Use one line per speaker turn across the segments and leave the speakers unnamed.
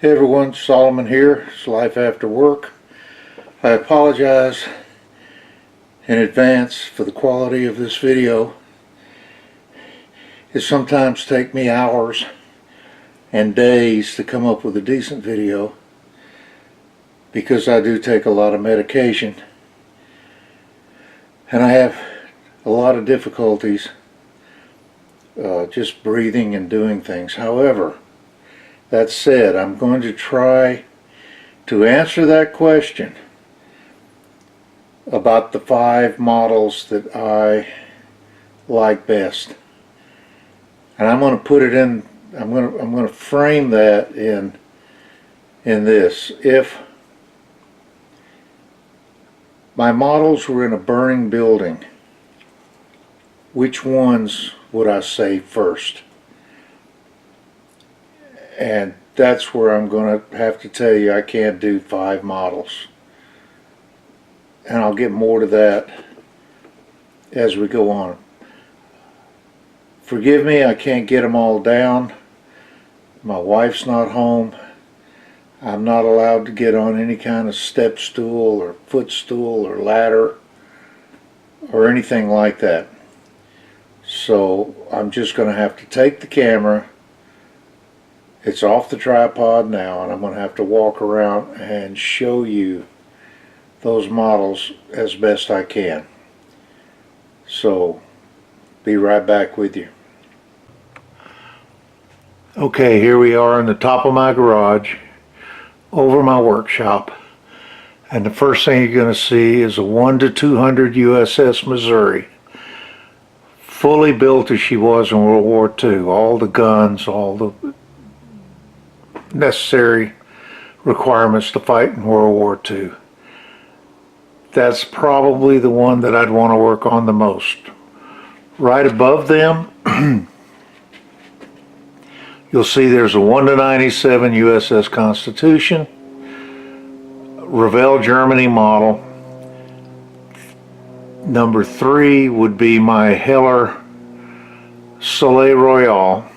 Hey everyone, Solomon here. It's Life After Work. I apologize in advance for the quality of this video. It sometimes takes me hours and days to come up with a decent video because I do take a lot of medication and I have a lot of difficulties just breathing and doing things. However, that said, I'm going to try to answer that question about the 5 models that I like best. And I'm going to put it in, I'm going to frame that in this. If my models were in a burning building, which ones would I say first? And that's where I'm going to have to tell you I can't do 5 models. And I'll get more to that as we go on. Forgive me, I can't get them all down. My wife's not home. I'm not allowed to get on any kind of step stool or footstool or ladder or anything like that. So I'm just going to have to take the camera. It's off the tripod now, and I'm going to have to walk around and show you those models as best I can. So, be right back with you. Okay, here we are on the top of my garage, over my workshop, and the first thing you're going to see is a 1 to 200 USS Missouri. Fully built as she was in World War II. All the guns, all the necessary requirements to fight in World War II. That's probably the one that I'd want to work on the most. Right above them, you'll see there's a 1 to 97 USS Constitution, Revell Germany model. Number 3 would be my Heller Soleil Royale.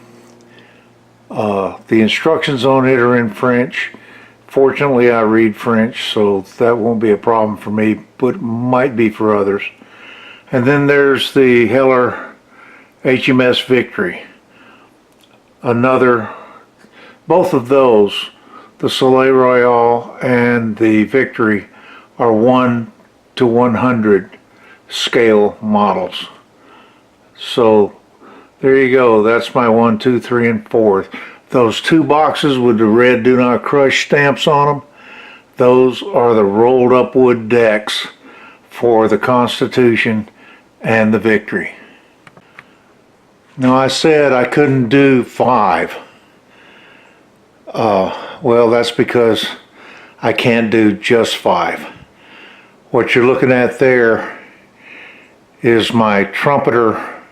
The instructions on it are in French. Fortunately, I read French, so that won't be a problem for me, but might be for others. And then there's the Heller HMS Victory. Both of those, the Soleil Royale and the Victory, are 1 to 100 scale models. So there you go. That's my 1, 2, 3, and 4. Those 2 boxes with the red "Do Not Crush" stamps on them, those are the rolled up wood decks for the Constitution and the Victory. Now, I said I couldn't do 5. Well, that's because I can't do just 5. What you're looking at there is my Trumpeter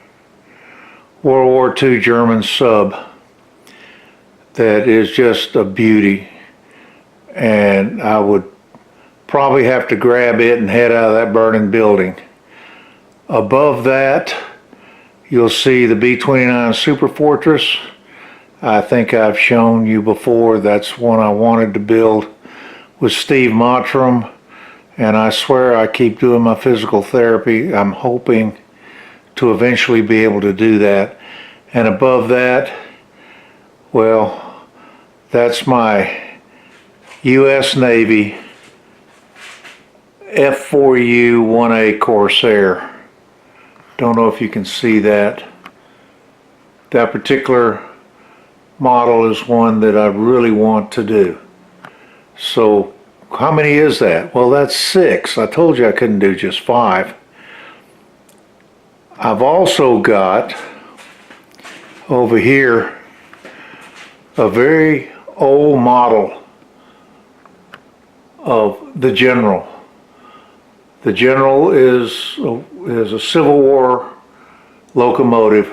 World War II German sub that is just a beauty, and I would probably have to grab it and head out of that burning building. Above that, you'll see the B-29 Super Fortress. I think I've shown you before, that's one I wanted to build with Steve Mottram, and I swear I keep doing my physical therapy. I'm hoping to eventually be able to do that. And above that, well, that's my U.S. Navy F4U 1A Corsair. Don't know if you can see that. That particular model is one that I really want to do. So how many is that? Well, that's 6. I told you I couldn't do just 5. I've also got over here a very old model of the General. The General is a Civil War locomotive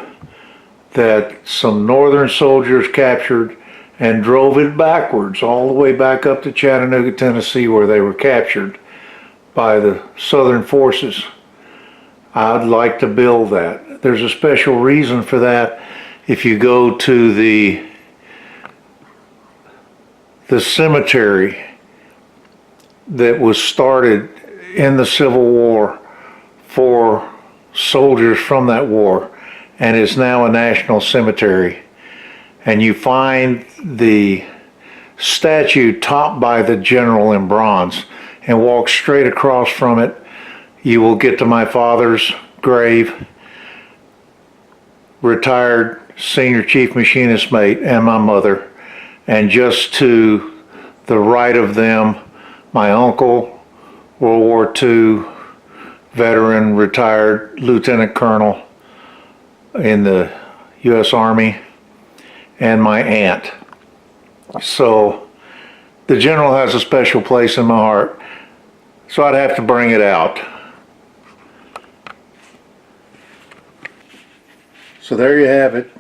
that some Northern soldiers captured and drove it backwards all the way back up to Chattanooga, Tennessee, where they were captured by the Southern forces. I'd like to build that. There's a special reason for that. If you go to the the cemetery that was started in the Civil War for soldiers from that war and is now a national cemetery. And you find the statue topped by the general in bronze, and walk straight across from it. You will get to my father's grave, retired senior chief machinist mate, and my mother. And just to the right of them, my uncle, World War II veteran, retired lieutenant colonel in the U.S. Army, and my aunt. So the general has a special place in my heart, so I'd have to bring it out. So there you have it.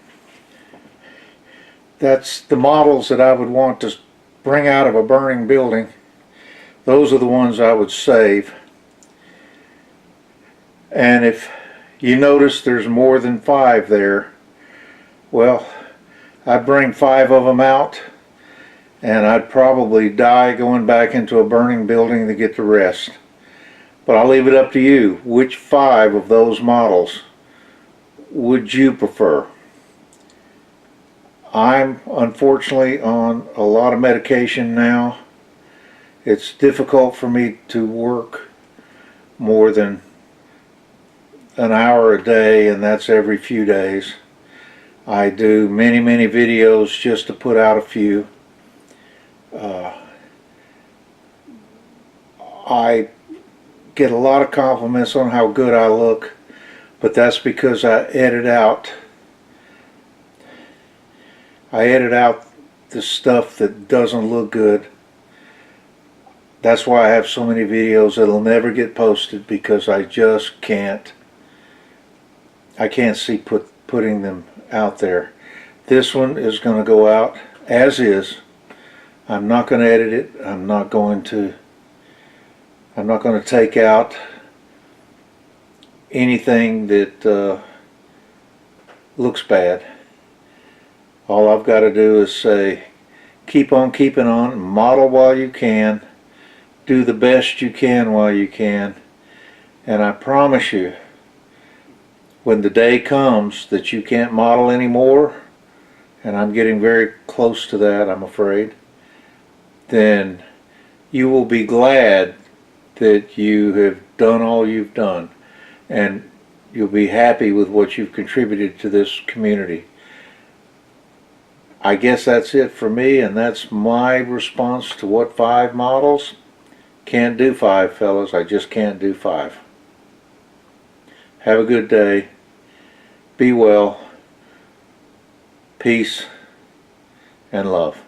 That's the models that I would want to bring out of a burning building. Those are the ones I would save. And if you notice there's more than 5 there, well, I'd bring 5 of them out, and I'd probably die going back into a burning building to get the rest. But I'll leave it up to you. Which 5 of those models would you prefer? I'm unfortunately on a lot of medication now. It's difficult for me to work more than an hour a day, and that's every few days. I do many videos just to put out a few. I get a lot of compliments on how good I look, but that's because I edit out the stuff that doesn't look good. That's why I have so many videos that'll never get posted, because I just can't see putting them out there. This one is going to go out as is. I'm not going to edit it. I'm not going to take out anything that looks bad. All I've got to do is say, keep on keeping on, model while you can, do the best you can while you can, and I promise you, when the day comes that you can't model anymore, and I'm getting very close to that, I'm afraid, then you will be glad that you have done all you've done, and you'll be happy with what you've contributed to this community. I guess that's it for me, and that's my response to what 5 models. Can't do 5, fellas. I just can't do 5. Have a good day. Be well. Peace and love.